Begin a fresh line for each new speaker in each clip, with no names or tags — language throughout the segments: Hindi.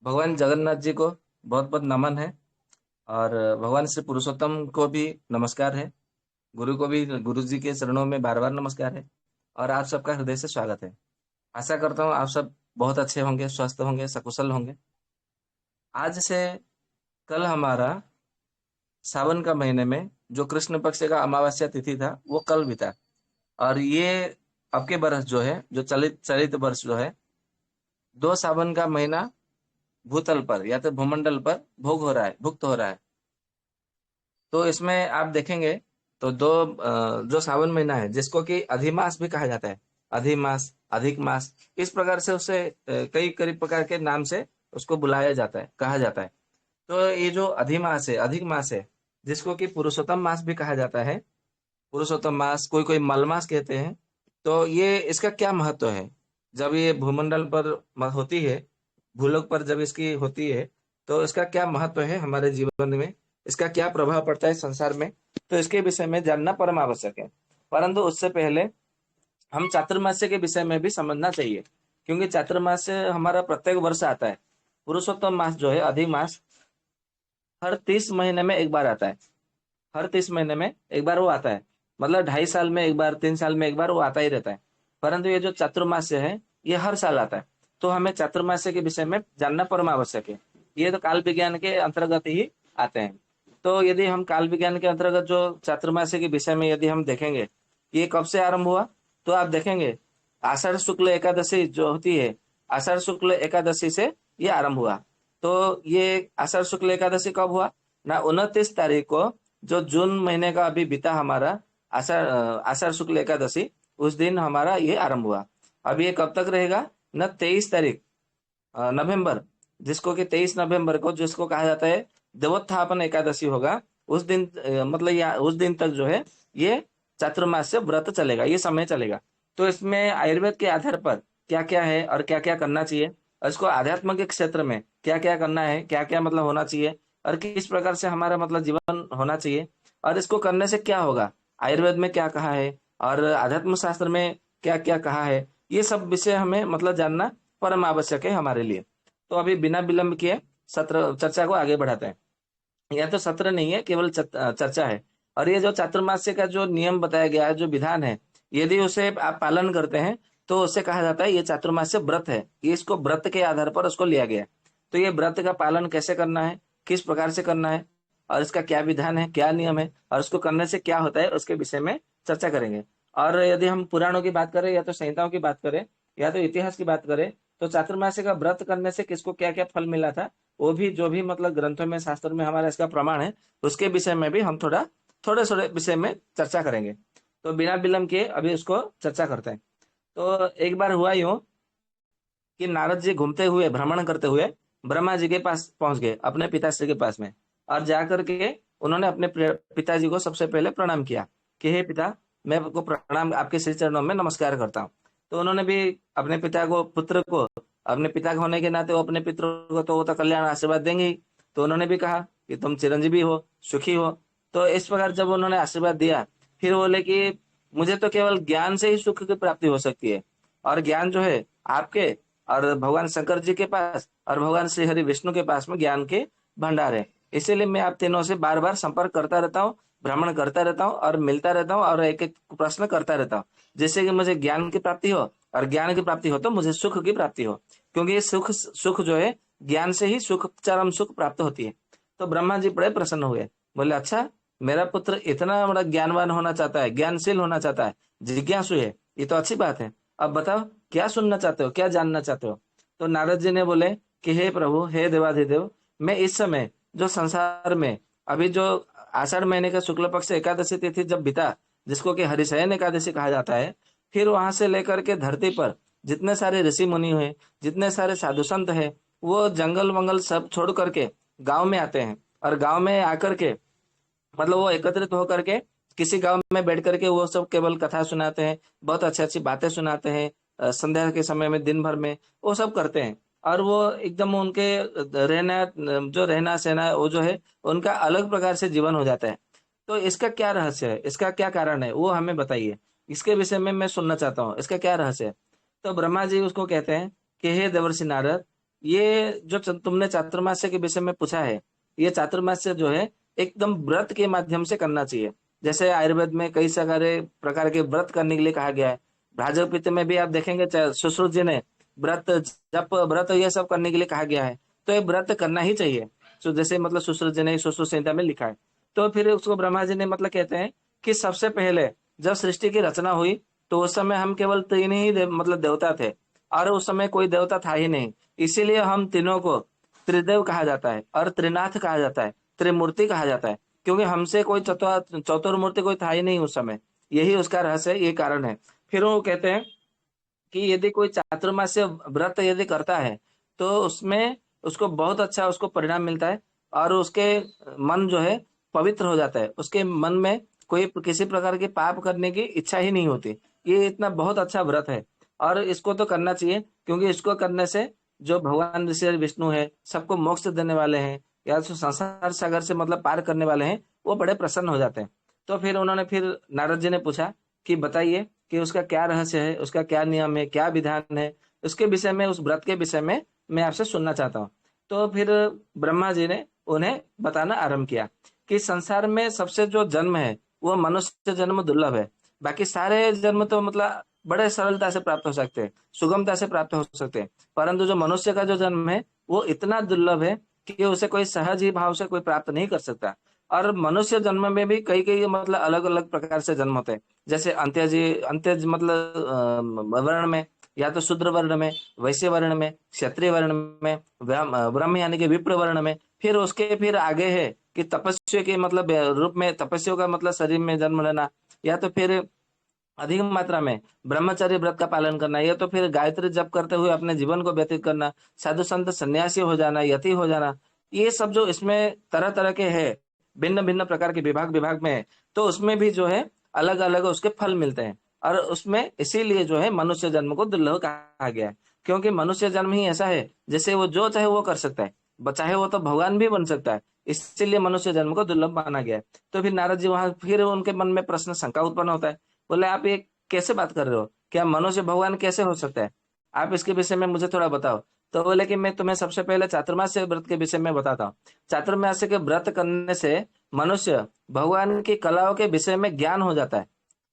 भगवान जगन्नाथ जी को बहुत बहुत नमन है। और भगवान श्री पुरुषोत्तम को भी नमस्कार है। गुरु को भी, गुरु जी के चरणों में बार बार नमस्कार है। और आप सबका हृदय से स्वागत है। आशा करता हूँ आप सब बहुत अच्छे होंगे, स्वस्थ होंगे, सकुशल होंगे। आज से कल हमारा सावन का महीने में जो कृष्ण पक्ष का अमावस्या तिथि था वो कल बीता। और ये अब के बरस जो है, जो चलित चलित वर्ष जो है, 2 सावन का महीना भूतल पर या तो भूमंडल पर भोग हो रहा है, भुक्त हो रहा है। तो इसमें आप देखेंगे तो जो सावन महीना है जिसको कि अधिमास भी कहा जाता है, अधिमास, अधिक मास, इस प्रकार से उसे कई कई प्रकार के नाम से उसको बुलाया जाता है, कहा जाता है। तो ये जो अधिमास है, अधिक मास है, जिसको कि पुरुषोत्तम मास भी कहा जाता है, पुरुषोत्तम मास, कोई कोई मलमास कहते हैं। तो ये इसका क्या महत्व है? जब ये भूमंडल पर होती है, भूलोक पर जब इसकी होती है, तो इसका क्या महत्व है हमारे जीवन में, इसका क्या प्रभाव पड़ता है संसार में, तो इसके विषय में जानना परम आवश्यक है। परंतु उससे पहले हम चातुर्मास्य के विषय में भी समझना चाहिए, क्योंकि चातुर्मास्य हमारा प्रत्येक वर्ष आता है। पुरुषोत्तम मास जो है, अधिक मास, हर 30 महीने में एक बार आता है। हर 30 महीने में एक बार वो आता है। मतलब 2.5 साल में एक बार, 3 साल में एक बार वो आता ही रहता है। परंतु ये जो चातुर्मास्य है, ये हर साल आता है। तो हमें चातुर्मास्य के विषय में जानना परम आवश्यक है। ये तो काल विज्ञान के अंतर्गत ही आते हैं। तो यदि हम काल विज्ञान के अंतर्गत जो चातुर्मास्य के विषय में यदि हम देखेंगे, ये कब से आरंभ हुआ, तो आप देखेंगे आषाढ़ शुक्ल एकादशी जो होती है, आषाढ़ शुक्ल एकादशी से ये आरंभ हुआ। तो ये आषाढ़ शुक्ल एकादशी कब हुआ ना, 29 तारीख को, जो जून महीने का अभी बीता हमारा आषाढ़ शुक्ल एकादशी, उस दिन हमारा ये आरंभ हुआ। अब ये कब तक रहेगा ना, 23 तारीख नवंबर, जिसको कि 23 नवंबर को, जिसको कहा जाता है देवोत्थापन एकादशी होगा, उस दिन मतलब या उस दिन तक जो है ये चातुर्मास्य व्रत चलेगा, ये समय चलेगा। तो इसमें आयुर्वेद के आधार पर क्या क्या है और क्या क्या करना चाहिए, और इसको आध्यात्म के क्षेत्र में क्या क्या करना है, क्या क्या मतलब होना चाहिए, और किस प्रकार से हमारा मतलब जीवन होना चाहिए, और इसको करने से क्या होगा, आयुर्वेद में क्या कहा है और आध्यात्म शास्त्र में क्या क्या कहा है, ये सब विषय हमें मतलब जानना परम आवश्यक है हमारे लिए। तो अभी बिना विलंब किए सत्र चर्चा को आगे बढ़ाते हैं। यह तो सत्र नहीं है, केवल चर्चा है। और ये जो चातुर्मास्य का जो नियम बताया गया है, जो विधान है, यदि उसे आप पालन करते हैं तो उसे कहा जाता है ये चातुर्मास्य व्रत है। ये इसको व्रत के आधार पर उसको लिया गया है। तो ये व्रत का पालन कैसे करना है, किस प्रकार से करना है, और इसका क्या विधान है, क्या नियम है, और उसको करने से क्या होता है, उसके विषय में चर्चा करेंगे। और यदि हम पुराणों की बात करें, या तो संहिताओं की बात करें, या तो इतिहास की बात करें, तो चातुर्मास्य का व्रत करने से किसको क्या क्या फल मिला था, वो भी जो भी मतलब ग्रंथों में, शास्त्र में हमारा इसका प्रमाण है, उसके विषय में भी हम थोड़े थोड़े विषय में चर्चा करेंगे। तो बिना विलंब के अभी उसको चर्चा करते हैं। तो एक बार हुआ यूं कि नारद जी घूमते हुए, भ्रमण करते हुए ब्रह्मा जी के पास पहुंच गए, अपने पिताश्री के पास में। और जाकर के उन्होंने अपने पिताजी को सबसे पहले प्रणाम किया कि हे पिता, मैं आपको प्रणाम, आपके श्री चरणों में नमस्कार करता हूँ। तो उन्होंने भी अपने पिता को, पुत्र को, अपने पिता होने के नाते वो अपने पितरों को तो वो तो कल्याण आशीर्वाद देंगे ही। तो उन्होंने भी कहा कि तुम चिरंजीवी हो, सुखी हो। तो इस प्रकार जब उन्होंने आशीर्वाद दिया, फिर बोले कि मुझे तो केवल ज्ञान से ही सुख की प्राप्ति हो सकती है। और ज्ञान जो है आपके और भगवान शंकर जी के पास और भगवान श्री हरि विष्णु के पास में ज्ञान के भंडार है। इसीलिए मैं आप तीनों से बार बार संपर्क करता रहता हूँ, भ्रमण करता रहता हूँ, और मिलता रहता हूँ, और एक एक प्रश्न करता रहता हूँ, जिससे कि मुझे ज्ञान की प्राप्ति हो, और ज्ञान की प्राप्ति हो तो मुझे सुख की प्राप्ति हो। क्योंकि ये सुख सुख जो है, ज्ञान से ही सुख, चरम सुख प्राप्त होती है। तो ब्रह्मा जी बड़े प्रसन्न हुए, बोले अच्छा, मेरा पुत्र इतना बड़ा ज्ञानवान होना चाहता है, ज्ञानशील होना चाहता है, जिज्ञासु है, ये तो अच्छी बात है। अब बताओ क्या सुनना चाहते हो, क्या जानना चाहते हो। तो नारद जी ने बोले कि हे प्रभु, हे देवाधिदेव, मैं इस समय जो संसार में अभी जो आषाढ़ महीने का शुक्ल पक्ष एकादशी तिथि जब बीता, जिसको कि हरिशयन एकादशी कहा जाता है, फिर वहां से लेकर के धरती पर जितने सारे ऋषि मुनि हुए, जितने सारे साधु संत है, वो जंगल वंगल सब छोड़ करके गांव में आते हैं। और गांव में आकर के मतलब वो एकत्रित होकर के किसी गांव में बैठ करके वो सब केवल कथा सुनाते हैं, बहुत अच्छी अच्छी बातें सुनाते हैं। संध्या के समय में, दिन भर में वो सब करते हैं। और वो एकदम उनके रहना, जो रहना सहना है, वो जो है उनका अलग प्रकार से जीवन हो जाता है। तो इसका क्या रहस्य है, इसका क्या कारण है, वो हमें बताइए। इसके विषय में मैं सुनना चाहता हूँ, इसका क्या रहस्य है। तो ब्रह्मा जी उसको कहते हैं कि हे देवर्षि नारद, ये जो तुमने चातुर्मास्य के विषय में पूछा है, ये चातुर्मास्य जो है एकदम व्रत के माध्यम से करना चाहिए। जैसे आयुर्वेद में कई सारे प्रकार के व्रत करने के लिए कहा गया है। भाजपा में भी आप देखेंगे सुश्रुत जी ने व्रत, जप, व्रत ये सब करने के लिए कहा गया है। तो ये व्रत करना ही चाहिए। तो जैसे मतलब सुश्रुत जी ने सुश्रुत संहिता में लिखा है। तो फिर उसको ब्रह्मा जी ने मतलब कहते हैं कि सबसे पहले जब सृष्टि की रचना हुई, तो उस समय हम केवल तीन ही मतलब देवता थे, और उस समय कोई देवता था ही नहीं। इसीलिए हम तीनों को त्रिदेव कहा जाता है और त्रिनाथ कहा जाता है, त्रिमूर्ति कहा जाता है, क्योंकि हमसे कोई चतुर्मूर्ति कोई था ही नहीं उस समय। यही उसका रहस्य, ये कारण है। फिर वो कहते हैं कि यदि कोई चातुर्मास्य व्रत यदि करता है, तो उसमें उसको बहुत अच्छा उसको परिणाम मिलता है, और उसके मन जो है पवित्र हो जाता है। उसके मन में कोई किसी प्रकार के पाप करने की इच्छा ही नहीं होती। ये इतना बहुत अच्छा व्रत है, और इसको तो करना चाहिए, क्योंकि इसको करने से जो भगवान ऋषि विष्णु है, सबको मोक्ष देने वाले हैं, या जो संसार सागर से मतलब पार करने वाले हैं, वो बड़े प्रसन्न हो जाते हैं। तो फिर उन्होंने फिर नारद जी ने पूछा कि बताइए कि उसका क्या रहस्य है, उसका क्या नियम है, क्या विधान है, उसके विषय में, उस व्रत के विषय में मैं आपसे सुनना चाहता हूँ। तो फिर ब्रह्मा जी ने उन्हें बताना आरंभ किया कि संसार में सबसे जो जन्म है वो मनुष्य जन्म दुर्लभ है। बाकी सारे जन्म तो मतलब बड़े सरलता से प्राप्त हो सकते हैं, सुगमता से प्राप्त हो सकते हैं, परंतु जो मनुष्य का जो जन्म है वो इतना दुर्लभ है कि उसे कोई सहज ही भाव से कोई प्राप्त नहीं कर सकता। और मनुष्य जन्म में भी कई कई मतलब अलग अलग प्रकार से जन्म होते हैं। जैसे अंत्यज मतलब वर्ण में, या तो शूद्र वर्ण में, वैश्य वर्ण में, क्षत्रिय वर्ण में, ब्रह्म यानी कि विप्र वर्ण में। फिर उसके फिर आगे है कि तपस्या के मतलब रूप में, तपस्या का मतलब शरीर में जन्म लेना, या तो फिर अधिक मात्रा में ब्रह्मचर्य व्रत का पालन करना, या तो फिर गायत्री जप करते हुए अपने जीवन को व्यतीत करना, साधु संत सन्यासी हो जाना, यति हो जाना। ये सब जो इसमें तरह तरह के है, भिन्न भिन्न प्रकार के विभाग विभाग में है, तो उसमें भी जो है अलग अलग उसके फल मिलते हैं। और उसमें इसीलिए जो है मनुष्य जन्म को दुर्लभ कहा गया है, क्योंकि मनुष्य जन्म ही ऐसा है जैसे वो जो चाहे वो कर सकता है, चाहे वो तो भगवान भी बन सकता है। इसीलिए मनुष्य जन्म को दुर्लभ माना गया है। तो फिर नारद जी वहां फिर उनके मन में प्रश्न शंका उत्पन्न होता है। बोले आप ये कैसे बात कर रहे हो, क्या मनुष्य भगवान कैसे हो सकता है, आप इसके विषय में मुझे थोड़ा बताओ। तो बोले कि मैं तुम्हें सबसे पहले चातुर्मास्य व्रत के विषय में बताता हूँ। चातुर्मास्य के व्रत करने से मनुष्य भगवान की कलाओं के विषय में ज्ञान हो जाता है।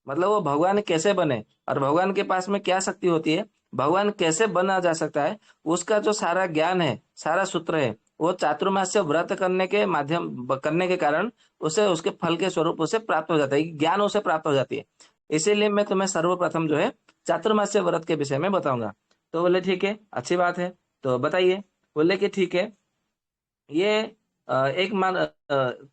मतलब वो भगवान कैसे बने, और भगवान के पास में क्या शक्ति होती है, भगवान कैसे बना जा सकता है, उसका जो सारा ज्ञान है, सारा सूत्र है, वो चातुर्मास्य व्रत करने के माध्यम करने के कारण उसे उसके फल के स्वरूप उसे प्राप्त हो जाता है, ज्ञान उसे प्राप्त हो जाती है। इसीलिए मैं तुम्हें सर्वप्रथम जो है चातुर्मास्य व्रत के विषय में बताऊंगा। तो बोले ठीक है, अच्छी बात है, तो बताइए। बोले कि ठीक है, ये एक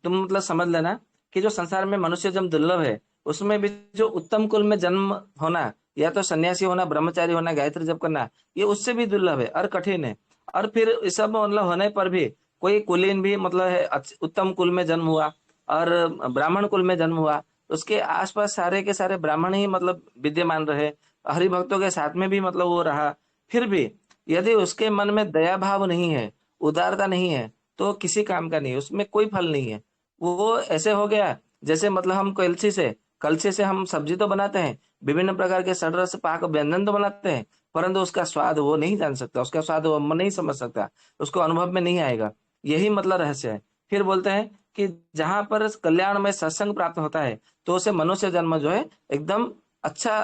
तुम मतलब समझ लेना कि जो संसार में मनुष्य जन्म दुर्लभ है, उसमें भी जो उत्तम कुल में जन्म होना, या तो सन्यासी होना, ब्रह्मचारी होना, गायत्री जप करना, ये उससे भी दुर्लभ है और कठिन है। और फिर इस सब मतलब होने पर भी कोई कुलीन भी मतलब है उत्तम कुल में जन्म हुआ, और ब्राह्मण कुल में जन्म हुआ, उसके आसपास सारे के सारे ब्राह्मण ही मतलब विद्यमान रहे, हरि भक्तों के साथ में भी मतलब वो रहा, फिर भी यदि उसके मन में दया भाव नहीं है, उदारता नहीं है, तो किसी काम का नहीं, उसमें कोई फल नहीं है। वो ऐसे हो गया जैसे मतलब हम कलछी से हम सब्जी तो बनाते हैं, विभिन्न प्रकार के षड्रस पाक व्यंजन तो बनाते हैं, परंतु उसका स्वाद वो नहीं जान सकता, उसका स्वाद वो नहीं समझ सकता, उसको अनुभव में नहीं आएगा। यही मतलब रहस्य है। फिर बोलते हैं कि जहां पर कल्याण में सत्संग प्राप्त होता है, तो उसे मनुष्य जन्म जो है एकदम अच्छा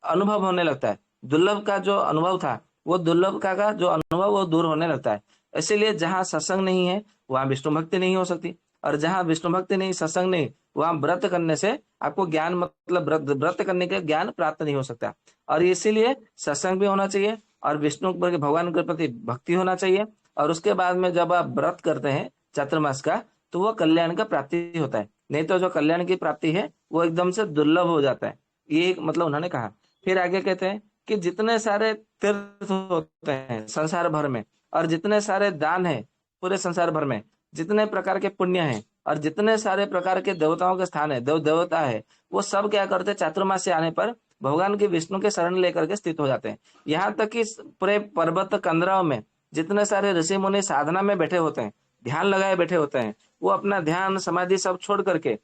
अनुभव होने लगता है। दुर्लभ का जो अनुभव था, वो दुर्लभ का जो अनुभव वो दूर होने लगता है। इसीलिए जहाँ सत्संग नहीं है, वहां विष्णु भक्ति नहीं हो सकती, और जहाँ विष्णु भक्ति नहीं, सत्संग नहीं, वहां व्रत करने से आपको ज्ञान मतलब व्रत करने के ज्ञान प्राप्त नहीं हो सकता। और इसीलिए सत्संग भी होना चाहिए, और विष्णु भगवान के प्रति भक्ति होना चाहिए। और उसके बाद में जब आप व्रत करते हैं चातुर्मास का, तो वो कल्याण का प्राप्ति होता है। नहीं तो जो कल्याण की प्राप्ति है वो एकदम से दुर्लभ हो जाता है। ये मतलब उन्होंने कहा। फिर आगे कहते हैं कि जितने सारे तीर्थ होते हैं संसार भर में, और जितने सारे दान है पूरे संसार भर में, जितने प्रकार के पुण्य हैं, और जितने सारे प्रकार के देवताओं के स्थान है, देव देवता है, वो सब क्या करते हैं, चातुर्मास से आने पर भगवान के विष्णु के शरण लेकर के स्थित हो जाते हैं। यहाँ तक कि पूरे पर्वत कंदराओं में जितने सारे ऋषि मुनि साधना में बैठे होते हैं, ध्यान लगाए बैठे होते हैं, वो अपना ध्यान समाधि सब छोड़ करके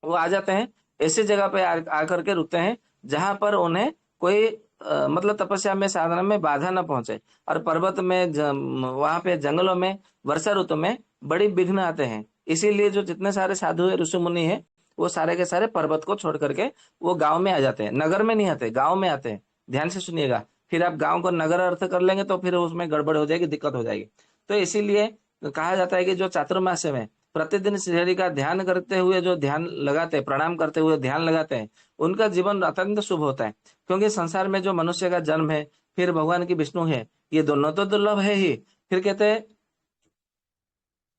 वो आ जाते हैं, ऐसी जगह पे आकर के रुकते हैं जहां पर उन्हें कोई मतलब तपस्या में साधना में बाधा न पहुंचे। और पर्वत में वहां पे जंगलों में वर्षा ऋतु में बड़ी विघ्न आते हैं। इसीलिए जो जितने सारे साधु है, ऋषि मुनि है, वो सारे के सारे पर्वत को छोड़ करके वो गांव में आ जाते हैं। नगर में नहीं आते, गांव में आते हैं। ध्यान से सुनिएगा। फिर आप गांव को नगर अर्थ कर लेंगे तो फिर उसमें गड़बड़ हो जाएगी, दिक्कत हो जाएगी। तो इसीलिए कहा जाता है कि जो चातुर्मास्य में प्रतिदिन श्रीहरि का ध्यान करते हुए जो ध्यान लगाते हैं, प्रणाम करते हुए ध्यान लगाते हैं, उनका जीवन अत्यंत शुभ होता है। क्योंकि संसार में जो मनुष्य का जन्म है, फिर भगवान की विष्णु है, ये दोनों तो दुर्लभ है ही। फिर कहते हैं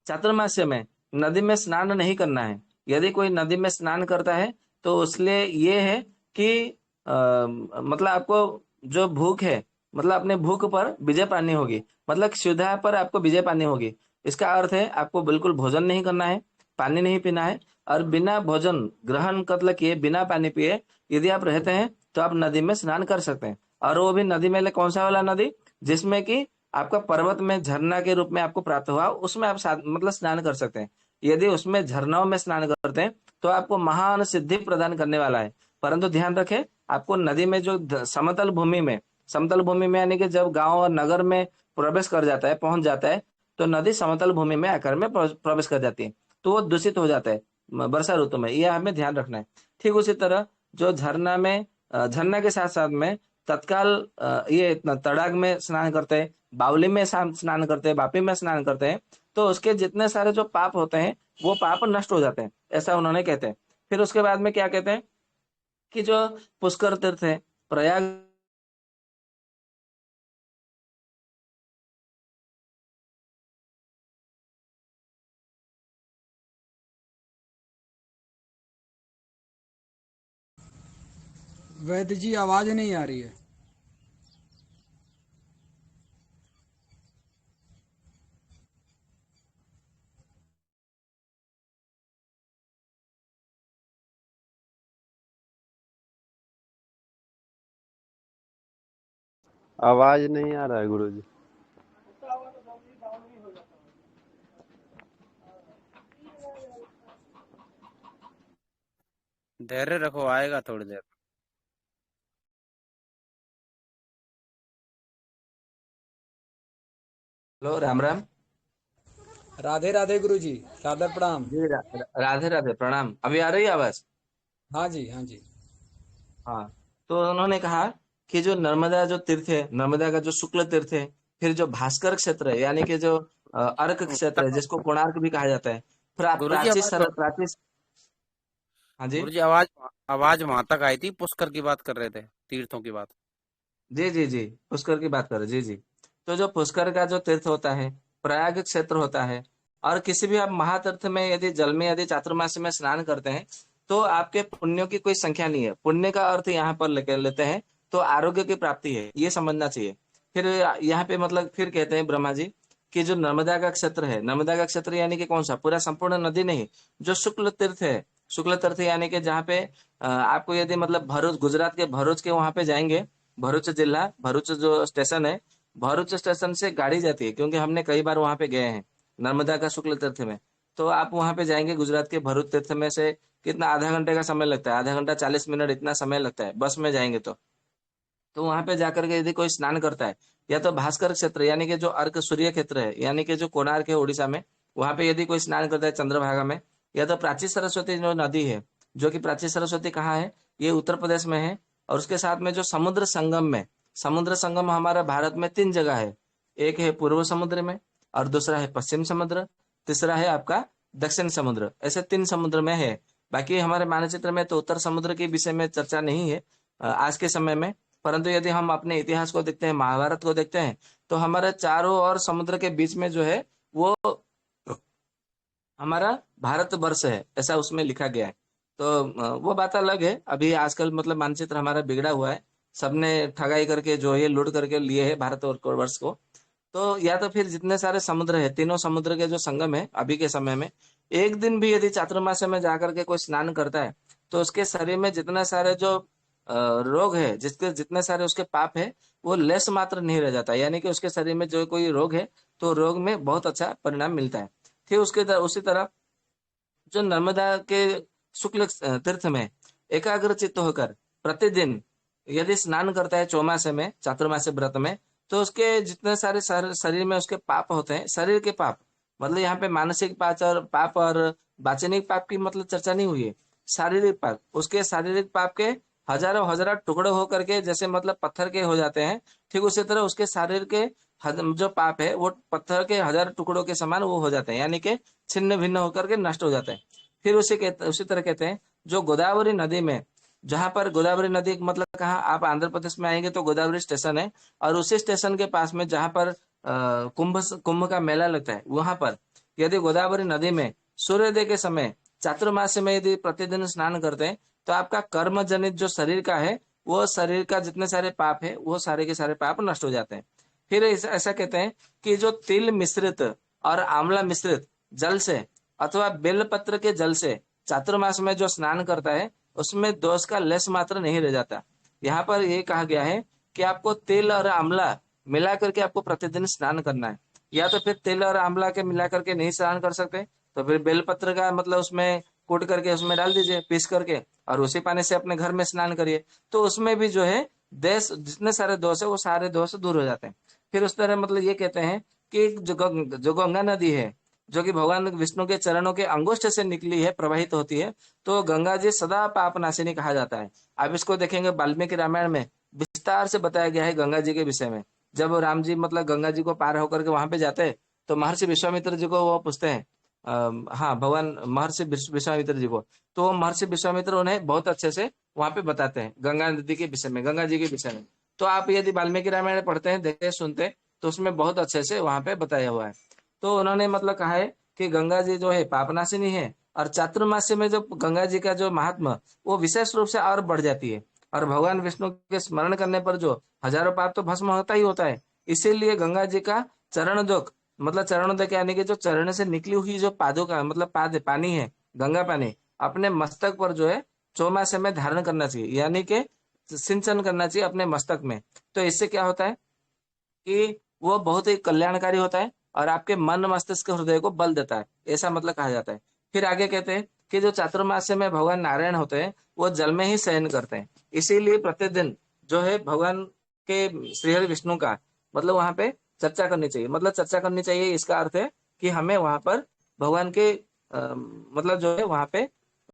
चातुर्मास्य में नदी में स्नान नहीं करना है। यदि कोई नदी में स्नान करता है तो उसलिए ये है कि मतलब आपको जो भूख है, मतलब अपने भूख पर विजय पानी होगी, मतलब क्षुधा पर आपको विजय पानी होगी। इसका अर्थ है आपको बिल्कुल भोजन नहीं करना है, पानी नहीं पीना है। और बिना भोजन ग्रहण मतलब किए, बिना पानी पिए यदि आप रहते हैं तो आप नदी में स्नान कर सकते हैं। और वो भी नदी में कौन सा वाला नदी, जिसमें कि आपका पर्वत में झरना के रूप में आपको प्राप्त हुआ, उसमें आप मतलब स्नान कर सकते हैं। यदि उसमें झरनाओं में स्नान करते हैं तो आपको महान सिद्धि प्रदान करने वाला है। परंतु ध्यान रखें, आपको नदी में जो समतल भूमि में, समतल भूमि में यानी कि जब गांव और नगर में प्रवेश कर जाता है, पहुंच जाता है, तो नदी समतल भूमि में आकर में प्रवेश कर जाती है, तो वो दूषित हो जाता है वर्षा ऋतु में। यह हमें ध्यान रखना है। ठीक उसी तरह जो झरना में, झरना के साथ साथ में तत्काल ये इतना तड़ाग में स्नान करते हैं, बावली में स्नान करते हैं, वापी में स्नान करते हैं, तो उसके जितने सारे जो पाप होते हैं वो पाप नष्ट हो जाते हैं, ऐसा उन्होंने कहते हैं। फिर उसके बाद में क्या कहते हैं कि जो पुष्कर तीर्थ है, प्रयाग,
वैद्य जी आवाज़ नहीं आ रही है।
आवाज नहीं आ रहा है गुरुजी।
धैर्य रखो, आएगा थोड़ी देर।
हेलो, राम राम।
राधे राधे गुरु जी, सादर प्रणाम।
जी राधे राधे, प्रणाम। अभी आ रही है आवाज?
हाँ जी, हाँ जी।
हाँ। तो उन्होंने कहा कि जो नर्मदा जो तीर्थ है, नर्मदा का जो शुक्ल तीर्थ है, फिर जो भास्कर क्षेत्र है, यानी कि जो अर्क क्षेत्र है, जिसको कोणार्क भी कहा जाता है,
गुरु जी आवाज
प्राची। हाँ जी।
गुरु जी आवाज आवाज वहां तक आई थी, पुष्कर की बात कर रहे थे, तीर्थों की बात।
जी जी जी, पुष्कर की बात करें, जी जी। तो जो पुष्कर का जो तीर्थ होता है, प्रयाग क्षेत्र होता है, और किसी भी आप महातीर्थ में यदि जल में यदि चातुर्मास्य में स्नान करते हैं, तो आपके पुण्यों की कोई संख्या नहीं है। पुण्य का अर्थ यहाँ पर लेकर लेते हैं तो आरोग्य की प्राप्ति है, ये समझना चाहिए। फिर यहाँ पे मतलब फिर कहते हैं ब्रह्मा जी कि जो नर्मदा का क्षेत्र है, नर्मदा का क्षेत्र यानी कि कौन सा, पूरा संपूर्ण नदी नहीं, जो शुक्ल तीर्थ है, शुक्ल तीर्थ यानी कि जहाँ पे आपको यदि मतलब भरूच, गुजरात के भरूच के वहां पे जाएंगे, भरूच जिला, भरूच जो स्टेशन है, भरूच स्टेशन से गाड़ी जाती है, क्योंकि हमने कई बार वहां पे गए हैं नर्मदा का शुक्ल तीर्थ में। तो आप वहां पे जाएंगे गुजरात के भरूच तीर्थ में से, कितना आधा घंटे का समय लगता है, आधा घंटा 40 मिनट इतना समय लगता है बस में जाएंगे तो वहां पे जाकर के यदि कोई स्नान करता है, या तो भास्कर क्षेत्र यानी कि जो अर्क सूर्य क्षेत्र है, यानी कि जो कोणार्क है उड़ीसा में, वहां पे यदि कोई स्नान करता है चंद्रभागा में, या तो प्राची सरस्वती जो नदी है, जो कि प्राची सरस्वती कहाँ है, ये उत्तर प्रदेश में है। और उसके साथ में जो समुद्र संगम में, समुद्र संगम हमारा भारत में 3 जगह है। एक है पूर्व समुद्र में, और दूसरा है पश्चिम समुद्र, तीसरा है आपका दक्षिण समुद्र, ऐसे 3 समुद्र में है। बाकी हमारे मानचित्र में तो उत्तर समुद्र के विषय में चर्चा नहीं है आज के समय में। परंतु यदि हम अपने इतिहास को देखते हैं, महाभारत को देखते हैं, तो हमारे चारों ओर समुद्र के बीच में जो है वो हमारा भारत वर्ष है, ऐसा उसमें लिखा गया है। तो वो बात अलग है। अभी आजकल मतलब मानचित्र हमारा बिगड़ा हुआ है, सबने ठगाई करके जो है लूट करके लिए है भारत और वर्ष को। तो या तो फिर जितने सारे समुद्र है, तीनों समुद्र के जो संगम है अभी के समय में, एक दिन भी यदि चातुर्मास्य में जाकर के कोई स्नान करता है, तो उसके शरीर में जितने सारे जो रोग है, जिसके जितने सारे उसके पाप है, वो लेस मात्र नहीं रह जाता। यानी कि उसके शरीर में जो कोई रोग है, तो रोग में बहुत अच्छा परिणाम मिलता है। फिर उसी तरह जो नर्मदा के शुक्ल तीर्थ में एकाग्र चित्त होकर प्रतिदिन यदि स्नान करता है चौमासे में, चातुर्मास्य व्रत में, तो उसके जितने सारे शरीर में उसके पाप होते हैं, शरीर के पाप, मतलब यहाँ पे मानसिक पाप और वाचनिक पाप की मतलब चर्चा नहीं हुई है। शारीरिक पाप, उसके शारीरिक पाप के हजारों हजारों टुकड़े होकर के जैसे मतलब पत्थर के हो जाते हैं, ठीक उसी तरह उसके शरीर के जो पाप है वो पत्थर के हजार टुकड़ों के समान वो हो जाते हैं, यानी कि छिन्न भिन्न होकर के नष्ट हो जाते हैं। फिर उसी तरह कहते हैं जो गोदावरी नदी में, जहां पर गोदावरी नदी मतलब कहाँ, आप आंध्र प्रदेश में आएंगे तो गोदावरी स्टेशन है, और उसी स्टेशन के पास में जहां पर कुंभ कुंभ का मेला लगता है, वहां पर यदि गोदावरी नदी में सूर्योदय के समय चातुर्मास्य में यदि प्रतिदिन स्नान करते हैं, तो आपका कर्म जनित जो शरीर का है, वो शरीर का जितने सारे पाप है वो सारे के सारे पाप नष्ट हो जाते हैं। फिर ऐसा कहते हैं कि जो तिल मिश्रित और आंवला मिश्रित जल से अथवा बेलपत्र के जल से चातुर्मास में जो स्नान करता है, उसमें दोष का लेस मात्र नहीं रह जाता। यहाँ पर ये कहा गया है कि आपको तिल और आंवला मिला करके आपको प्रतिदिन स्नान करना है, या तो फिर तिल और आंवला के मिला करके नहीं स्नान कर सकते तो फिर बेलपत्र का मतलब उसमें कूट करके उसमें डाल दीजिए पीस करके, और उसी पानी से अपने घर में स्नान करिए, तो उसमें भी जो है देश जितने सारे दोष है वो सारे दोष दूर हो जाते हैं। फिर उस तरह मतलब ये कहते हैं कि जो गंगा नदी है, जो कि भगवान विष्णु के चरणों के अंगुष्ठ से निकली है, प्रवाहित होती है, तो गंगा जी सदा पाप नाशिनी कहा जाता है। आप इसको देखेंगे वाल्मीकि रामायण में विस्तार से बताया गया है गंगा जी के विषय में। जब राम जी मतलब गंगा जी को पार होकर के वहां पे जाते हैं, तो महर्षि विश्वामित्र जी को वो पूछते हैं, हाँ भगवान महर्षि विश्वामित्र जी को, तो महर्षि विश्वामित्र उन्हें बहुत अच्छे से वहां पे बताते हैं गंगा नदी के विषय में, गंगा जी के विषय में। तो आप यदि वाल्मीकि रामायण पढ़ते हैं, देखते हैं, सुनते हैं, तो उसमें बहुत अच्छे से वहां पे बताया हुआ है। तो उन्होंने मतलब कहा है कि गंगा जी जो है पापनाशिनी है, और चातुर्मास्य में जो गंगा जी का जो महात्मा वो विशेष रूप से और बढ़ जाती है, और भगवान विष्णु के स्मरण करने पर जो हजारों पाप तो भस्म होता ही होता है। इसीलिए गंगा जी का चरणोदक, मतलब चरणोदक यानी कि जो चरण से निकली हुई जो पादों का मतलब पानी है, गंगा पानी अपने मस्तक पर जो है चौमासे में धारण करना चाहिए, यानी कि सिंचन करना चाहिए अपने मस्तक में। तो इससे क्या होता है कि वो बहुत ही कल्याणकारी होता है, और आपके मन मस्तिष्क हृदय को बल देता है, ऐसा मतलब कहा जाता है। फिर आगे कहते हैं कि जो चातुर्मास्य में भगवान नारायण होते हैं वो जल में ही शयन करते हैं, इसीलिए प्रतिदिन जो है भगवान के श्रीहरि विष्णु का मतलब वहां पे चर्चा करनी चाहिए। मतलब चर्चा करनी चाहिए इसका अर्थ है कि हमें वहां पर भगवान के मतलब जो है वहां पे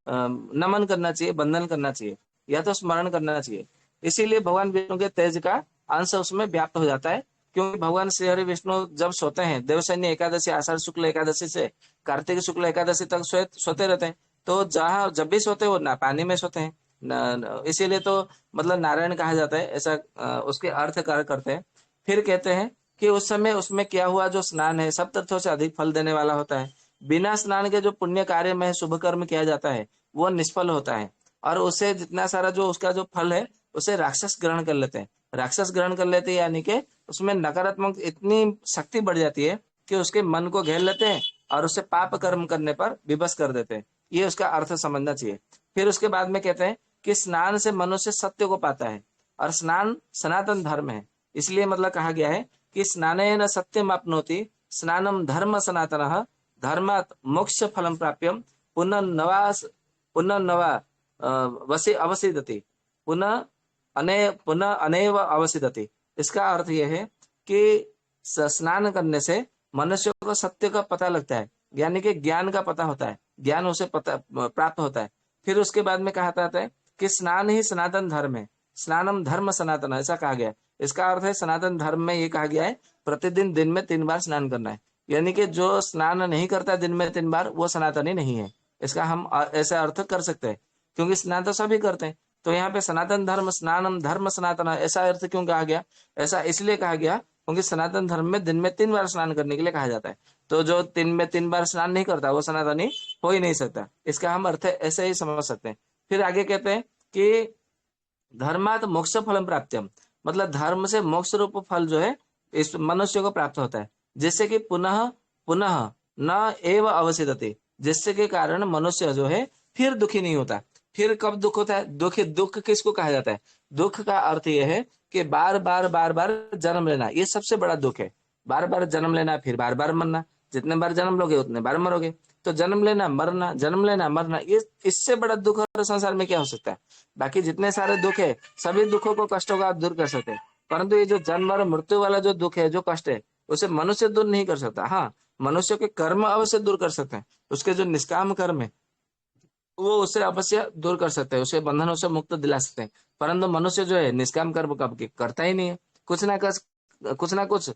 नमन करना चाहिए, बंधन करना चाहिए, या तो स्मरण करना चाहिए। इसीलिए भगवान विष्णु के तेज का अंश उसमें व्याप्त हो जाता है, क्योंकि भगवान श्री हरि विष्णु जब सोते हैं देवशयनी एकादशी, आषाढ़ शुक्ल एकादशी से कार्तिक शुक्ल एकादशी तक सोते रहते हैं, तो जहाँ जब भी सोते हो ना पानी में सोते हैं, इसीलिए तो मतलब नारायण कहा जाता है, ऐसा उसके अर्थ करते हैं। फिर कहते हैं कि उस समय उसमें किया हुआ जो स्नान है सब तीर्थों से अधिक फल देने वाला होता है। बिना स्नान के जो पुण्य कार्य में शुभ कर्म किया जाता है वो निष्फल होता है, और उसे जितना सारा जो उसका जो फल है उसे राक्षस ग्रहण कर लेते हैं। राक्षस ग्रहण कर लेते हैं यानी कि उसमें नकारात्मक इतनी शक्ति बढ़ जाती है कि उसके मन को घेर लेते हैं और उसे पाप कर्म करने पर विवश कर देते हैं। ये उसका अर्थ समझना चाहिए। फिर उसके बाद में कहते हैं कि स्नान से मनुष्य सत्य को पाता है, और स्नान सनातन धर्म है, इसलिए मतलब कहा गया है कि स्नानेन सत्यम आपनोति, स्नानम धर्म सनातन, धर्मात् मोक्ष फलम प्राप्यम, पुनर्नवा वसी अवसिदति, पुनः अनेव अवसिदति। इसका अर्थ यह है कि स्नान करने से मनुष्य को सत्य का पता लगता है, यानी कि ज्ञान का पता होता है, ज्ञान उसे पता प्राप्त होता है। फिर उसके बाद में कहा जाता है कि स्नान ही सनातन धर्म है, स्नानम धर्म सनातन, ऐसा कहा गया है। इसका अर्थ है सनातन धर्म में ये कहा गया है प्रतिदिन दिन में 3 बार स्नान करना है, यानी कि जो स्नान नहीं करता दिन में 3 बार वो सनातनी नहीं है। इसका हम ऐसा अर्थ कर सकते हैं, क्योंकि स्नान तो सभी करते हैं। तो यहाँ पे सनातन धर्म, स्नानम धर्म सनातन, ऐसा अर्थ क्यों कहा गया? ऐसा इसलिए कहा गया क्योंकि सनातन धर्म में दिन में 3 बार स्नान करने के लिए कहा जाता है। तो जो दिन में 3 बार स्नान नहीं करता वो सनातनी हो ही नहीं सकता। इसका हम अर्थ ऐसे ही समझ सकते हैं। फिर आगे कहते हैं कि धर्मात मोक्ष फलम प्राप्त्यम, मतलब धर्म से मोक्ष रूप फल जो है इस मनुष्य को प्राप्त होता है, जिससे कि पुनः पुनः न एव अवसिदति, जिससे के कारण मनुष्य जो है फिर दुखी नहीं होता। फिर कब दुख होता है? दुख किसको कहा जाता है? दुख का अर्थ यह है कि बार बार जन्म लेना, ये सबसे बड़ा दुख है। बार बार जन्म लेना, फिर बार बार मरना, जितने बार जन्म लोगे उतने बार मरोगे। तो जन्म लेना मरना, जन्म लेना मरना, ये इससे बड़ा दुख और संसार में क्या हो सकता है। बाकी जितने सारे दुख है, सभी दुखों को, कष्टों को आप दूर कर सकते हैं, परंतु ये जो जन्म और मृत्यु वाला जो दुख है, जो कष्ट है, उसे मनुष्य दूर नहीं कर सकता। हाँ, मनुष्य के कर्म अवश्य दूर कर सकते हैं, उसके जो निष्काम कर्म है वो उसे अवश्य दूर कर सकते हैं, उसे बंधनों से मुक्त दिला सकते हैं। परंतु मनुष्य जो है निष्काम कर्म कब के करता ही नहीं है। कुछ ना कुछ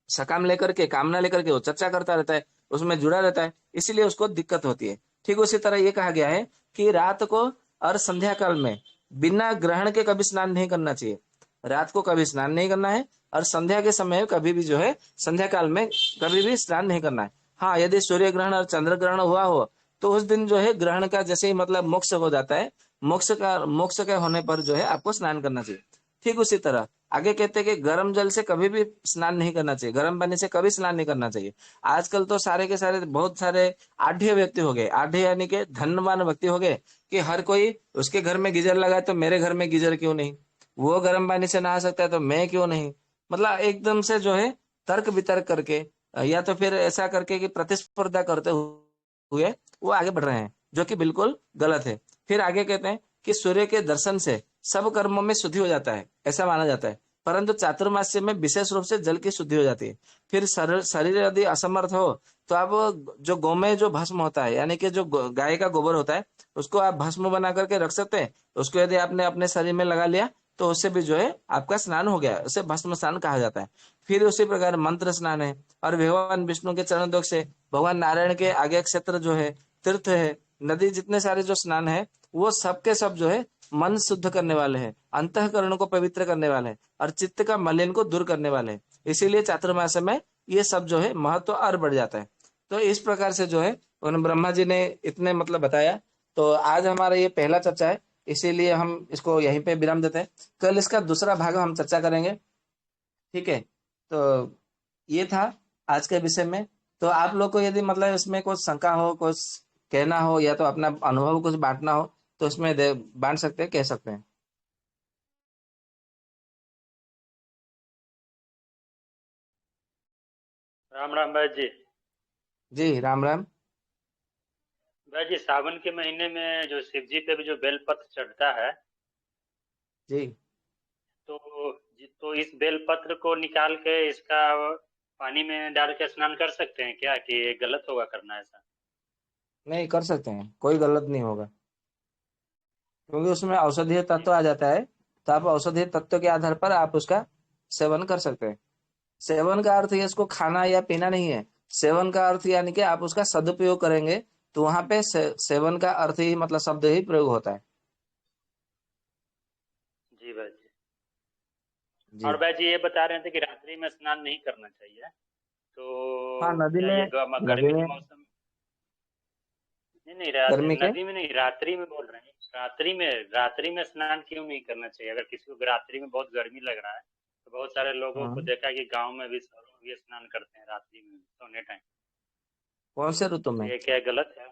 सकाम लेकर के, कामना लेकर के वो चर्चा करता रहता है, उसमें जुड़ा रहता है, इसीलिए उसको दिक्कत होती है। ठीक उसी तरह ये कहा गया है कि रात को और संध्या काल में बिना ग्रहण के कभी स्नान नहीं करना चाहिए। रात को कभी स्नान नहीं करना है, और संध्या के समय कभी भी जो है, संध्या काल में कभी भी स्नान नहीं करना है। हाँ, यदि सूर्य ग्रहण और चंद्र ग्रहण हुआ हो तो उस दिन जो है ग्रहण का जैसे ही मतलब मोक्ष हो जाता है, मोक्ष के होने पर जो है आपको स्नान करना चाहिए। ठीक उसी तरह आगे कहते हैं कि गर्म जल से कभी भी स्नान नहीं करना चाहिए, गर्म पानी से कभी स्नान नहीं करना चाहिए। आजकल तो सारे के सारे बहुत सारे आढ़े व्यक्ति हो गए, आढ़े यानी कि धनवान व्यक्ति हो गए, कि हर कोई उसके घर में गीजर लगा है तो मेरे घर में गीजर क्यों नहीं, वो गर्म पानी से नहा सकता है तो मैं क्यों नहीं। मतलब एकदम से जो है तर्क वितर्क करके, या तो फिर ऐसा करके कि प्रतिस्पर्धा करते हुए वो आगे बढ़ रहे हैं, जो कि बिल्कुल गलत है। फिर आगे कहते हैं कि सूर्य के दर्शन से सब कर्मों में शुद्धि हो जाता है, ऐसा माना जाता है, परंतु चातुर्मास्य में विशेष रूप से जल की शुद्धि हो जाती है। फिर शरीर यदि असमर्थ हो तो आप जो गोमय जो भस्म होता है, यानी कि जो गाय का गोबर होता है, उसको आप भस्म बना करके रख सकते हैं। उसको यदि आपने अपने शरीर में लगा लिया तो उससे भी जो है आपका स्नान हो गया, उसे भस्म स्नान कहा जाता है। फिर उसी प्रकार मंत्र स्नान है, और भगवान विष्णु के चरण दोष से भगवान नारायण के आगे क्षेत्र जो है तीर्थ है, नदी, जितने सारे जो स्नान है वो सब के सब जो है मन शुद्ध करने वाले हैं, अंतःकरण को पवित्र करने वाले हैं, और चित्त का मलिन को दूर करने वाले हैं। इसीलिए चातुर्मास में ये सब जो है महत्व और बढ़ जाता है। तो इस प्रकार से जो है उन ब्रह्मा जी ने इतने मतलब बताया। तो आज हमारा ये पहला चर्चा है, इसीलिए हम इसको यहीं पे विराम देते हैं। कल इसका दूसरा भाग हम चर्चा करेंगे। ठीक है, तो ये था आज के विषय में। तो आप लोग को यदि मतलब इसमें कुछ शंका हो, कुछ कहना हो, या तो अपना अनुभव कुछ बांटना हो, तो उसमें बांट सकते हैं, कह सकते हैं।
राम राम भाई जी।
जी राम राम।
भाई जी, सावन के महीने में जो शिव जी पे भी जो बेलपत्र चढ़ता है,
जी
तो तो इस बेलपत्र को निकाल के इसका पानी में डाल के स्नान कर सकते हैं क्या, कि ये गलत होगा करना ऐसा?
नहीं, कर सकते हैं, कोई गलत नहीं होगा, क्योंकि उसमें औषधीय
नहीं।
तत्व आ जाता है। तो आप औषधीय तत्व के आधार पर आप उसका सेवन कर सकते हैं। सेवन का अर्थ ये इसको खाना या पीना नहीं है। सेवन का अर्थ यानी कि आप उसका सदुपयोग करेंगे, तो वहां पे सेवन का अर्थ ही मतलब शब्द ही प्रयोग होता है।
जी भाई जी।
जी
और भाई जी, ये बता रहे थे कि रात्रि में स्नान नहीं करना चाहिए,
हाँ,
तो
नदी
क्या
में,
ये
नदी
गर्मी के
में
मौसम? नहीं नहीं,
गर्मी के,
नदी में नहीं, रात्रि में बोल रहे हैं। रात्रि में स्नान क्यों नहीं करना चाहिए? अगर किसी को रात्रि में बहुत गर्मी लग रहा है, तो बहुत सारे लोगों को
हाँ,
देखा है कि गांव में भी, शहरों में भी स्नान करते हैं रात्रि में सोने टाइम।
कौन से ऋतु
तो
में,
ये क्या गलत है?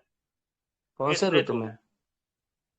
कौन से
ग्रीष्म
ऋतु
ऋतु
में?
में।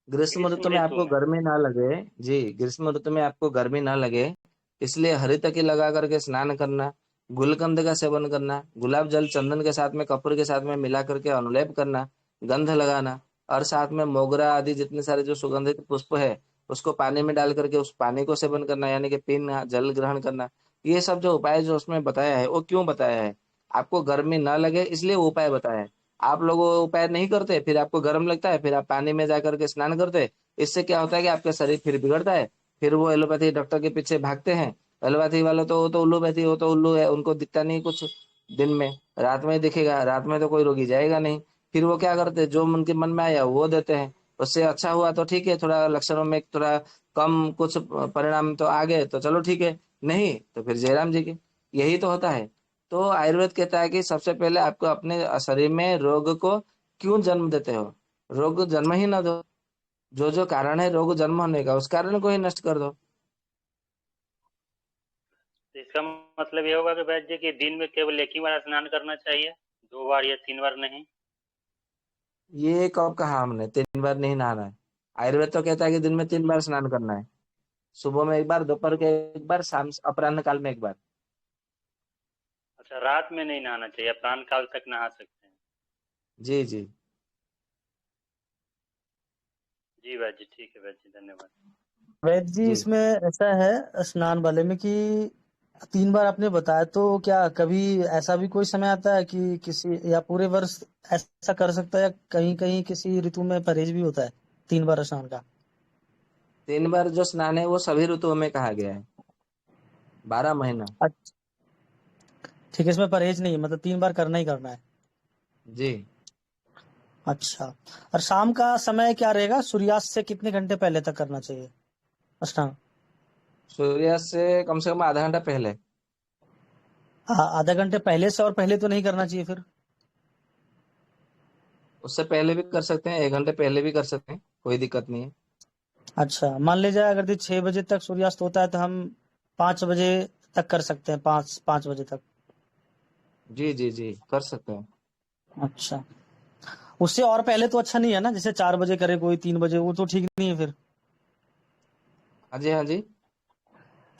ग्रीष्म ऋतु
ग्रीष्म
में
ऋतु
आपको
में।
गर्मी ना लगे। जी, ग्रीष्म ऋतु में आपको गर्मी ना लगे, इसलिए हरितकी लगा करके स्नान करना, गुलकंद का सेवन करना, गुलाब जल चंदन के साथ में, कपूर के साथ में मिला करके अनुलेप करना, गंध लगाना, और साथ में मोगरा आदि जितने सारे जो सुगंधित पुष्प है उसको पानी में डाल करके उस पानी को सेवन करना, यानी कि पीना, जल ग्रहण करना। ये सब जो उपाय जो उसमें बताया है, वो क्यों बताया है? आपको गर्मी ना लगे इसलिए वो उपाय बताया है। आप लोग वो उपाय नहीं करते, फिर आपको गर्म लगता है, फिर आप पानी में जाकर के स्नान करते। इससे क्या होता है कि आपका शरीर फिर बिगड़ता है, फिर वो एलोपैथी डॉक्टर के पीछे भागते हैं। एलोपैथी वाले तो वो तो उल्लूपैथी, वो तो उल्लू है, उनको दिखता नहीं कुछ दिन में, रात में ही दिखेगा, रात में तो कोई रोगी जाएगा नहीं। फिर वो क्या करते हैं, जो उनके मन में आया वो देते हैं। उससे अच्छा हुआ तो ठीक है, थोड़ा लक्षणों में थोड़ा कम कुछ परिणाम तो आ गए तो चलो ठीक है, नहीं तो फिर जयराम जी की। यही तो होता है। तो आयुर्वेद कहता है कि सबसे पहले आपको अपने शरीर में रोग को क्यों जन्म देते हो, रोग जन्म ही ना दो। जो जो कारण है रोग जन्म होने का, उस कारण को ही नष्ट कर दो।
तो इसका मतलब ये होगा कि वैद्य जी कि दिन में केवल एक ही बार स्नान करना चाहिए, 2 बार या 3 बार नहीं?
ये कब कहा हमने 3 बार नहीं नहाना है? आयुर्वेद तो कहता है कि दिन में 3 बार स्नान करना है, सुबह में एक बार, दोपहर के एक बार, शाम अपराह्न काल में एक बार।
अच्छा, रात में नहीं नहाना चाहिए, प्राण काल तक नहा सकते हैं?
जी जी।
जी भाई जी, ठीक है भाई जी, धन्यवाद।
वैद्य जी,
जी
इसमें ऐसा है स्नान वाले में कि 3 बार आपने बताया, तो क्या कभी ऐसा भी कोई समय आता है कि किसी या पूरे वर्ष ऐसा कर सकता है, या कहीं कहीं किसी ऋतु में परहेज भी होता है 3 बार स्नान का?
3 बार जो स्नान है वो सभी ऋतुओं में कहा गया है, 12 महीना।
अच्छा, ठीक है, इसमें परहेज नहीं है, मतलब 3 बार करना ही करना है।
जी।
अच्छा, और शाम का समय क्या रहेगा? सूर्यास्त से कितने घंटे पहले तक करना चाहिए स्नान?
सूर्यास्त से कम आधा घंटा पहले।
आधा घंटे पहले से, और पहले तो नहीं करना चाहिए फिर?
उससे पहले भी कर सकते हैं, 1 घंटे पहले भी कर सकते हैं, कोई दिक्कत नहीं है।
अच्छा, मान लीजिए अगर 6 बजे तक सूर्यास्त होता है, तो हम 5 बजे तक कर सकते हैं, 5 बजे तक?
जी जी जी, कर सकते हैं।
अच्छा, उससे और पहले तो अच्छा नहीं है ना? जैसे 4 बजे करे कोई, 3 बजे, वो तो ठीक नहीं है फिर?
हाँ जी हाँ जी।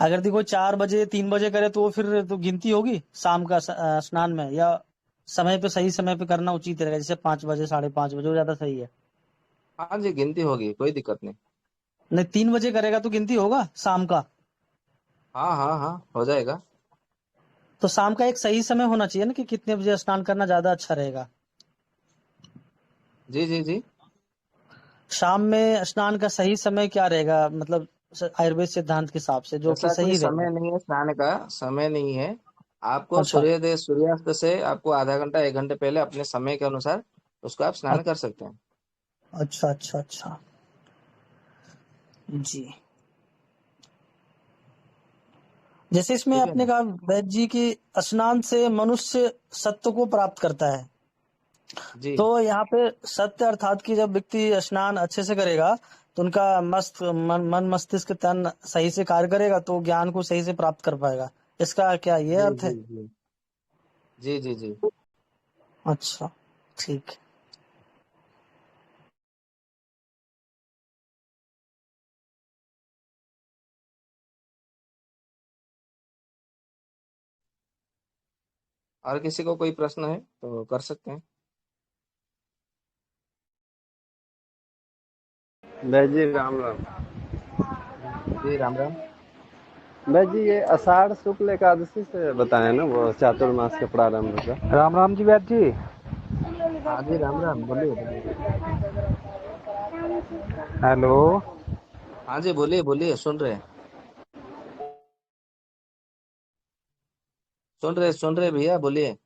अगर देखो 4 बजे 3 बजे करे, तो वो फिर तो गिनती होगी शाम का स्नान में, या समय पे, सही समय पे करना उचित रहेगा, जैसे 5 बजे, 5:30 बजे, वो ज्यादा सही है?
हाँ जी, गिनती होगी, कोई दिक्कत नहीं।
नहीं, 3 बजे करेगा तो गिनती होगा शाम का?
हाँ हाँ हाँ, हो जाएगा।
तो शाम का एक सही समय होना चाहिए ना, कि कितने बजे स्नान करना ज्यादा अच्छा रहेगा?
जी जी जी।
शाम में स्नान का सही समय क्या रहेगा, मतलब आयुर्वेद सिद्धांत के हिसाब से, जो कि
ऐसा कोई
सही रहेगा?
समय नहीं है, स्नान का समय नहीं है। आपको
अच्छा
सूर्यास्त से आपको आधा घंटा 1 घंटे पहले अपने समय के अनुसार उसको आप स्नान कर सकते हैं।
अच्छा अच्छा अच्छा। जी, जैसे इसमें
ठीक है
आपने
ना।
कहा वैद्य जी की स्नान से मनुष्य सत्व को प्राप्त करता है,
जी
तो यहाँ पे सत्य अर्थात कि जब व्यक्ति स्नान अच्छे से करेगा, तो उनका मन मस्तिष्क तन सही से कार्य करेगा, तो ज्ञान को सही से प्राप्त कर पाएगा। इसका क्या ये
जी
अर्थ
जी
है?
जी जी जी जी।
अच्छा, ठीक है।
और किसी को कोई प्रश्न है तो कर सकते हैं।
भाई जी राम राम।
जी राम राम।
भाई जी ये आषाढ़ शुक्ल एकादशी से बताए ना, वो चातुर्मास के प्रारंभ का।
राम राम जी वैद्य जी।
हाँ जी राम राम, बोलिए बोलिए।
हेलो।
हाँ जी, बोलिए बोलिए, सुन रहे भैया, बोलिए।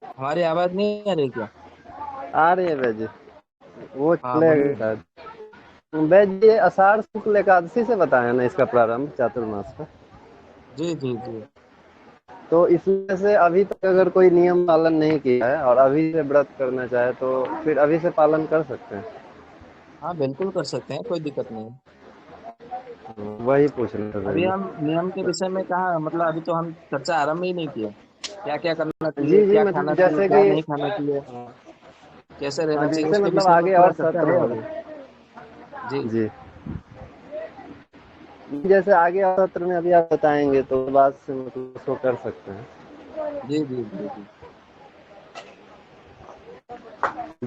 हमारी आवाज नहीं आ रही क्या?
आ रही है भाई जी, वो
हाँ
चलेगा
बोलिए।
शायद। भाई जी ये आषाढ़ शुक्ल एकादशी से बताया ना इसका प्रारंभ चातुर्मास का।
जी जी जी।
तो इसमें से अभी तक अगर कोई नियम पालन नहीं किया है और अभी से व्रत करना चाहे, तो फिर अभी से पालन कर सकते हैं।
हाँ बिल्कुल कर सकते हैं, कोई दिक्कत नहीं।
वही पूछ रहे थे भाई
अभी
जी।
हम नियम के विषय में कहा, मतलब अभी तो हम चर्चा आरंभ ही नहीं किए। क्या क्या करना चाहिए,
जी जी,
क्या
मतलब
खाना चाहिए,
जैसे
क्या
कि
नहीं खाना चाहिए, कैसे रहना चाहिए,
जैसे
उसके
मतलब
विषय में
आगे
पूरा
और
चर्चा
सत्र
रहेगा।
में।
जी।
जी, जैसे आगे और सत्र में अभी आप बताएंगे, तो उस बात से मतलब उसको कर सकते हैं।
जी जी जी जी।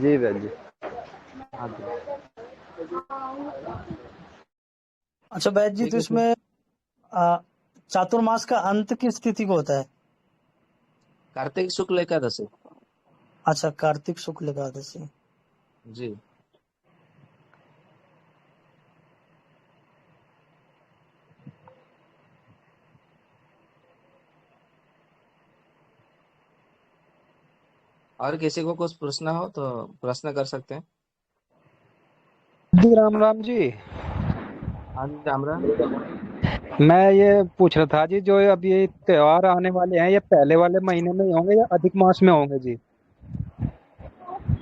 जी भाई जी।
हाँ जी।
अच्छा वैद्य जी,
ठीक
तो
है फिर।
इसमें आ, चातुर्मास का अंत किस तिथि को होता है?
कार्तिक शुक्ल एकादशी।
अच्छा, कार्तिक शुक्ल एकादशी।
जी। और किसी को कुछ पूछना हो तो प्रश्न कर सकते हैं।
जी राम राम जी।
हाँ जी राम राम।
मैं ये पूछ रहा था जी, जो अब ये त्योहार आने वाले हैं, ये पहले वाले महीने में ही होंगे या अधिक मास में होंगे जी?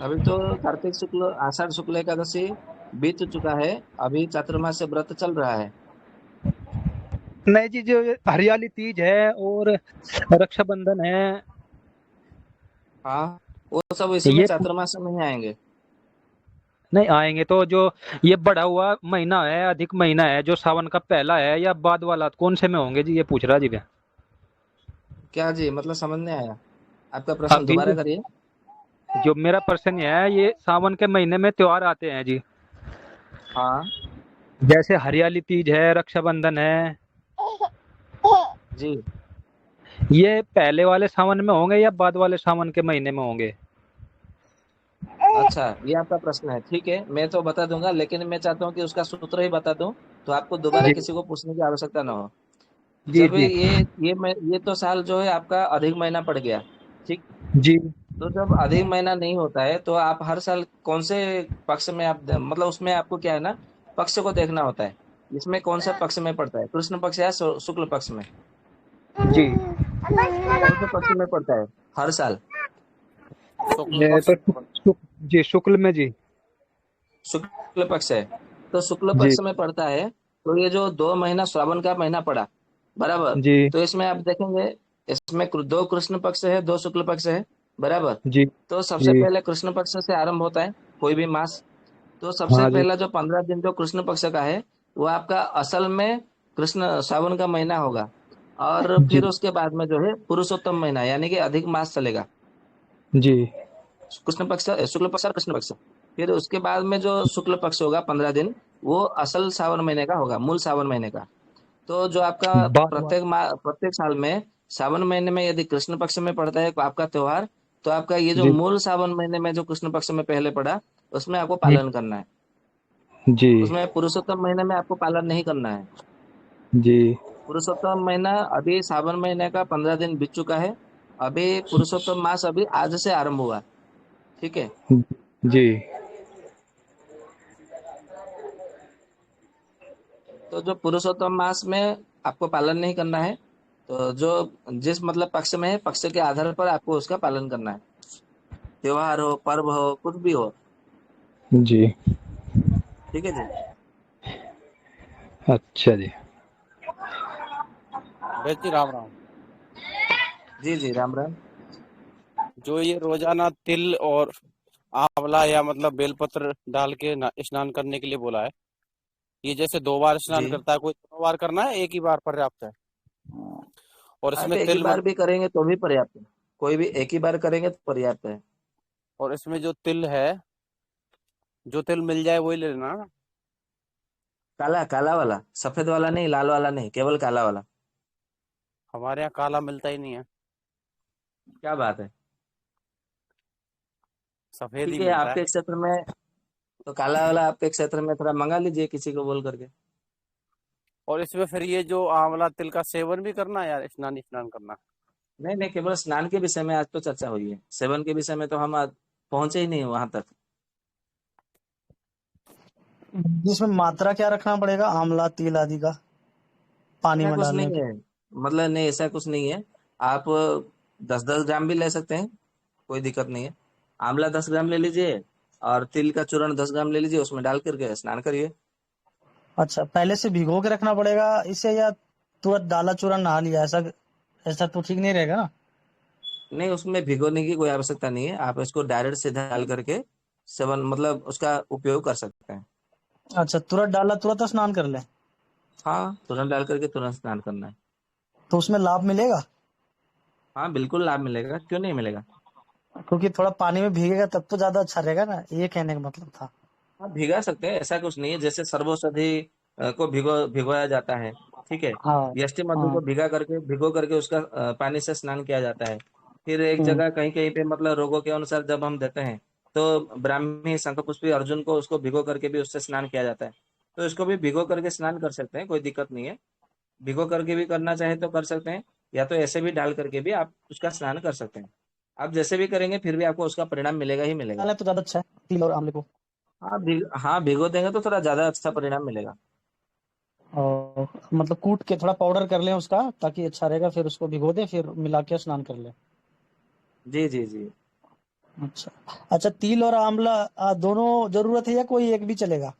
अभी तो कार्तिक शुक्ल आषाढ़ शुक्ल एकादशी बीत चुका है। अभी चातुर्मास से व्रत चल रहा है।
नहीं जी, जो ये हरियाली तीज है और रक्षाबंधन है,
हाँ, वो सब इसी में
ये
चातुर्मास में ही आएंगे।
नहीं आएंगे? तो जो ये बढ़ा हुआ महीना है, अधिक महीना है, जो सावन का पहला है, या बाद वाला, कौन से में होंगे जी? ये पूछ रहा जी मैं।
क्या जी, मतलब समझ नहीं आया, आपका प्रश्न
अभी
दोबारा करिए।
जो मेरा प्रश्न ये है, ये सावन के महीने में त्योहार आते हैं जी।
हाँ
जैसे हरियाली तीज है, रक्षाबंधन है,
जी।
ये पहले वाले सावन में होंगे या बाद वाले सावन के महीने में होंगे?
अच्छा, ये आपका प्रश्न है, ठीक है, मैं तो बता दूंगा, लेकिन मैं चाहता हूँ कि उसका सूत्र ही बता दूं, तो आपको दोबारा
जी
किसी को पूछने की आवश्यकता ना हो।
जी
जब
जी
ये तो साल जो है आपका अधिक महीना पड़ गया, ठीक।
जी
तो जब अधिक महीना नहीं होता है तो आप हर साल कौन से पक्ष में आप, मतलब उसमें आपको क्या है ना, पक्ष को देखना होता है। इसमें कौन सा पक्ष में पड़ता है, कृष्ण पक्ष या शुक्ल पक्ष में?
जी।
कौन से पक्ष में पड़ता है हर साल?
शुक्ल
ये
पक्ष
तो
में।
जी शुक्ल में जी।
शुक्ल पक्ष है, तो शुक्ल
जी
पक्ष में पड़ता है। तो ये जो 2 महीना श्रावण का महीना पड़ा, बराबर,
जी
तो इसमें आप देखेंगे, इसमें दो कृष्ण पक्ष है, दो शुक्ल पक्ष है, बराबर।
जी
तो सबसे
जी।
पहले कृष्ण पक्ष से आरंभ होता है कोई भी मास। तो सबसे
हाँ जी
पहला जो 15 दिन जो कृष्ण पक्ष का है, वो आपका असल में कृष्ण सावन का महीना होगा। और
जी
फिर उसके बाद में जो है पुरुषोत्तम महीना, यानी कि अधिक मास चलेगा।
जी
कृष्ण पक्ष, शुक्ल पक्ष और कृष्ण पक्ष। फिर उसके बाद में जो शुक्ल पक्ष होगा 15 दिन, वो असल सावन महीने का होगा, मूल सावन महीने का। तो जो आपका
बाद वाला।
प्रत्येक साल में सावन महीने में यदि कृष्ण पक्ष में पड़ता है आपका त्योहार, तो आपका ये जो
जी
मूल सावन महीने में जो कृष्ण पक्ष में पहले पड़ा, उसमें आपको
हम्म,
पालन करना है।
जी
उसमें पुरुषोत्तम महीने में आपको पालन नहीं करना है।
जी
पुरुषोत्तम महीना अभी सावन महीने का 15 दिन बीत चुका है। अभी पुरुषोत्तम मास अभी आज से आरंभ हुआ, ठीक है।
जी
तो जो पुरुषोत्तम मास में आपको पालन नहीं करना है, तो जो जिस मतलब पक्ष में है, पक्ष के आधार पर आपको उसका पालन करना है। त्योहार हो, पर्व हो, कुछ भी हो,
जी।
ठीक है जी।
अच्छा जी।
वैसे जी राम राम।
जी जी, राम राम।
जो ये रोजाना तिल और आंवला या मतलब बेलपत्र डाल के स्नान करने के लिए बोला है, ये जैसे 2 बार स्नान
जी,
करता है कोई, 2 बार करना है, एक ही बार पर्याप्त है? और
आप
इसमें
एक ही
तिल
बार भी करेंगे तो भी पर्याप्त है। कोई भी एक ही बार करेंगे तो पर्याप्त है।
और इसमें जो तिल है, जो तिल मिल जाए वही ले लेना ना?
काला, काला वाला, सफेद वाला नहीं, लाल वाला नहीं, केवल काला वाला।
हमारे यहाँ काला मिलता ही नहीं है,
क्या बात है।
सफेद ही
ठीक है,
मिलता है।
आपके क्षेत्र में तो काला वाला आपके क्षेत्र में थोड़ा मंगा लीजिए किसी को बोल करके।
और इसमें फिर ये जो आंवला तिल का सेवन भी करना है यार, स्नान स्नान करना?
नहीं नहीं, केवल स्नान के विषय में आज तो चर्चा हुई है, सेवन के विषय में तो हम आज पहुंचे ही नहीं वहां तक।
जिसमें मात्रा क्या रखना पड़ेगा आंवला तिल आदि का पानी
ऐसा
में
कुछ
डालने
नहीं
की?
है, मतलब नहीं, ऐसा कुछ नहीं है। आप 10-10 ग्राम भी ले सकते हैं, कोई दिक्कत नहीं है। आंवला 10 ग्राम ले लीजिए, और तिल का चूर्ण 10 ग्राम ले लीजिए, उसमें डाल करके स्नान करिए।
अच्छा, पहले से भिगो के रखना पड़ेगा इसे, या तुरंत डाला चूरा नहा लिया, ऐसा ऐसा तो ठीक नहीं रहेगा ना?
नहीं, उसमें भिगोने की कोई आवश्यकता नहीं है, आप इसको डायरेक्ट सीधा डाल करके सेवन, मतलब उसका उपयोग कर सकते हैं।
अच्छा, तुरंत डाला तुरंत स्नान कर ले,
हाँ, तुरंत डाल करके तुरंत स्नान करना है।
तो उसमें लाभ मिलेगा?
हाँ, बिल्कुल लाभ मिलेगा, क्यों नहीं मिलेगा।
क्योंकि थोड़ा पानी में भीगेगा तब तो ज्यादा अच्छा रहेगा ना, ये कहने का मतलब था।
हाँ, भिगा सकते हैं, ऐसा कुछ नहीं है। जैसे सर्वौषधि को भिगोया जाता है, ठीक है।
हाँ
यष्टि मधु
हाँ।
को भिगो करके उसका पानी से स्नान किया जाता है। फिर एक
हम्म,
जगह कहीं कहीं पे, मतलब रोगों के अनुसार जब हम देते हैं, तो ब्राह्मी शंखपुष्पी अर्जुन को उसको भिगो करके भी उससे स्नान किया जाता है। तो इसको भी भिगो करके स्नान कर सकते हैं, कोई दिक्कत नहीं है। भिगो करके भी करना चाहे तो कर सकते हैं, या तो ऐसे भी डाल करके भी आप उसका स्नान कर सकते हैं। आप जैसे भी करेंगे फिर भी आपको उसका परिणाम मिलेगा ही मिलेगा।
डालें तो ज्यादा अच्छा है तिल और आंवले को।
हाँ, भिगो देंगे तो थोड़ा ज्यादा अच्छा परिणाम मिलेगा।
और मतलब कूट के थोड़ा पाउडर कर लें उसका, ताकि अच्छा रहेगा, फिर उसको भिगो दें, फिर मिला के स्नान कर लें।
जी जी जी।
अच्छा। अच्छा, तिल और आंवला दोनों जरूरत है या कोई एक भी चलेगा?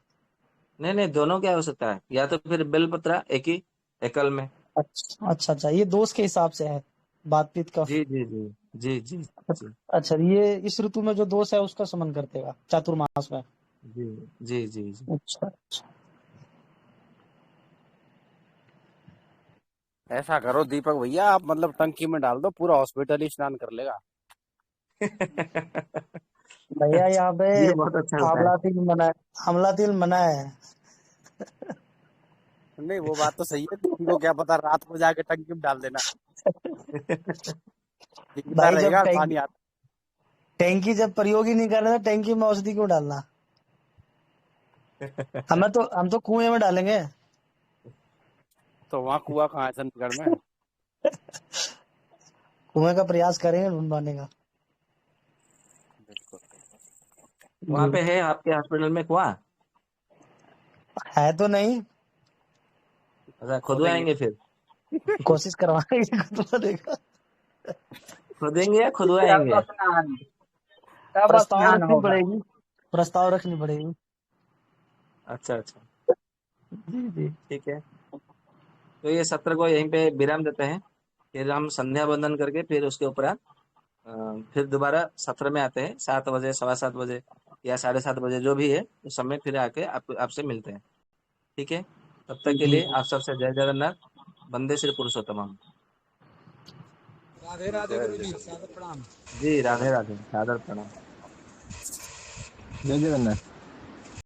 नहीं नहीं, दोनों की आवश्यकता है, या तो फिर बेलपत्रा एक ही एकल में।
अच्छा अच्छा अच्छा, ये दोस्त के हिसाब से है, बातचीत का।
जी जी जी जी जी जी
अच्छा, ये इस ऋतु में जो दोष है उसका समन करतेगा चातुर्मास में।
जी जी जी जी।
अच्छा अच्छा।
ऐसा करो दीपक भैया, आप मतलब टंकी में डाल दो, पूरा हॉस्पिटल ही स्नान कर लेगा।
भैया यहाँ पे
ये बहुत अच्छा होता है।
आंवला तेल मना है, आंवला तेल मना है।
नहीं वो बात तो सही है, किसी को क्या पता, रात को जाके टंकी में डाल देना, दिखता
भाई जब
रहेगा पानी आता।
टैंकी जब प्रयोग ही नहीं कर रहे तो टैंकी में औषधि क्यों डालना। हम तो कुएं में डालेंगे।
तो वहाँ कुआं कहाँ है चंडीगढ़ में?
कुएं का प्रयास करेंगे ढूंढवाने का।
बिल्कुल।
वहां पे है आपके हॉस्पिटल में कुआं?
है तो नहीं,
अच्छा,
खोदेंगे।
खुदवाएंगे फिर?
कोशिश करवाएंगे तो देगा।
खोदेंगे या
कब
खुदवाएंगे?
स्नान कब
प्रस्ताव
स्नान
रखनी
होगा?
पड़ेगी, प्रस्ताव रखनी पड़ेगी।
अच्छा अच्छा,
जी जी।
ठीक है। तो ये सत्र को यहीं पे विराम देते हैं। फिर हम संध्या वंदन करके फिर उसके उपरांत फिर दोबारा सत्र में आते हैं, 7 बजे, 7:15 बजे या 7:30 बजे, जो भी है उस समय फिर आके आपसे मिलते हैं। ठीक है, तब तक के
जी
लिए आप सबसे जय जगन्नाथ, वंदे श्री पुरुषोत्तम।
राधे राधे गुरु जी, सादर प्रणाम।
जी राधे राधे, सादर प्रणाम।
जय जगन्नाथ।